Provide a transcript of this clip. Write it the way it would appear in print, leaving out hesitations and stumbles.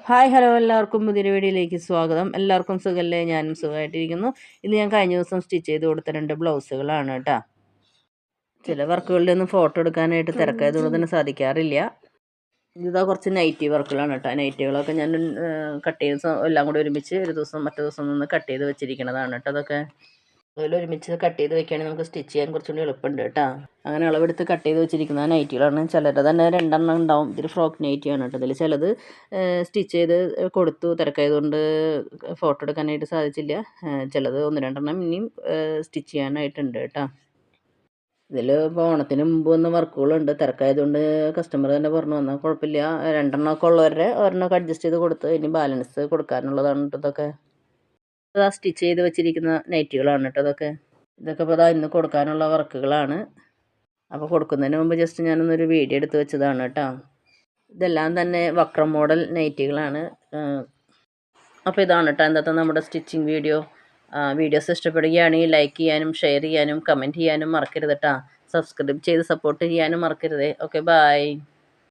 Hi hello എല്ലാവർക്കും പുതിയൊരു വീഡിയോയിലേക്ക് സ്വാഗതം. എല്ലാവർക്കും സുഖമല്ലേ? ഞാനും സുഖമായിട്ടിരിക്കുന്നു. ഇന്ന് ഞാൻ കഴിഞ്ഞ ദിവസം സ്റ്റിച്ച് ചെയ്ത് കൊടുത്ത 2 ബ്ലൗസുകളാണ് കേട്ടോ. ചില വർക്കുകളുടെ ഒന്നും ഫോട്ടോ എടുക്കാനായിട്ട് തിരക്കായതുകൊണ്ട് തന്നെ സാധിക്കാറില്ല. ഇതാ കുറച്ച് നൈറ്റി വർക്കുകളാണ് കേട്ടോ. നൈറ്റികളൊക്കെ ഞാൻ കട്ട് ചെയ്ത് എല്ലാം കൂടി ഒരുമിച്ച് ഒരു ദിവസം മറ്റു ദിവസം നിന്ന് കട്ട് ചെയ്ത് വെച്ചിരിക്കുന്നതാണ് കേട്ടോ. അതൊക്കെ അതിൽ ഒരുമിച്ച് കട്ട് ചെയ്ത് വെക്കുകയാണെങ്കിൽ നമുക്ക് സ്റ്റിച്ച് ചെയ്യാൻ കുറച്ചുകൂടി എളുപ്പമുണ്ട് കേട്ടോ. അങ്ങനെ അളവെടുത്ത് കട്ട് ചെയ്ത് വെച്ചിരിക്കുന്ന നൈറ്റികളാണ്. ചിലരുടെ തന്നെ 2 ഉണ്ടാവും. ഇതൊരു ഫ്രോക്ക് നൈറ്റിയാണ് കേട്ടോ. ഇതിൽ ചിലത് സ്റ്റിച്ച് ചെയ്ത് കൊടുത്തു, തിരക്കായതുകൊണ്ട് ഫോട്ടോ എടുക്കാനായിട്ട് സാധിച്ചില്ല. ചിലത് 1-2 ഇനിയും സ്റ്റിച്ച് ചെയ്യാനായിട്ടുണ്ട് കേട്ടോ. ഇതിൽ ഇപ്പോൾ ഓണത്തിന് മുമ്പ് വന്ന വർക്കുകളുണ്ട്. തിരക്കായതുകൊണ്ട് കസ്റ്റമർ തന്നെ പറഞ്ഞു വന്നാൽ കുഴപ്പമില്ല, 2 ഒക്കെ ഉള്ളവരുടെ ഒരെണ്ണമൊക്കെ അഡ്ജസ്റ്റ് ചെയ്ത് കൊടുത്ത് ഇനി ബാലൻസ് കൊടുക്കാനുള്ളതാണ് കേട്ടോ. ഇതൊക്കെ സ്റ്റിച്ച് ചെയ്ത് വെച്ചിരിക്കുന്ന നൈറ്റികളാണ് കേട്ടോ. ഇതൊക്കെ ഇപ്പോൾ ഇന്ന് കൊടുക്കാനുള്ള വർക്കുകളാണ്. അപ്പോൾ കൊടുക്കുന്നതിന് മുമ്പ് ജസ്റ്റ് ഞാനൊന്നൊരു വീഡിയോ എടുത്ത് വെച്ചതാണ് കേട്ടോ. ഇതെല്ലാം തന്നെ വക്രം മോഡൽ നൈറ്റികളാണ്. അപ്പോൾ ഇതാണ് കേട്ടോ ഇന്നത്തെ നമ്മുടെ സ്റ്റിച്ചിങ് വീഡിയോസ് ഇഷ്ടപ്പെടുകയാണെങ്കിൽ ലൈക്ക് ചെയ്യാനും ഷെയർ ചെയ്യാനും കമൻറ്റ് ചെയ്യാനും മറക്കരുത് കേട്ടോ. സബ്സ്ക്രൈബ് ചെയ്ത് സപ്പോർട്ട് ചെയ്യാനും മറക്കരുത്. Okay, by.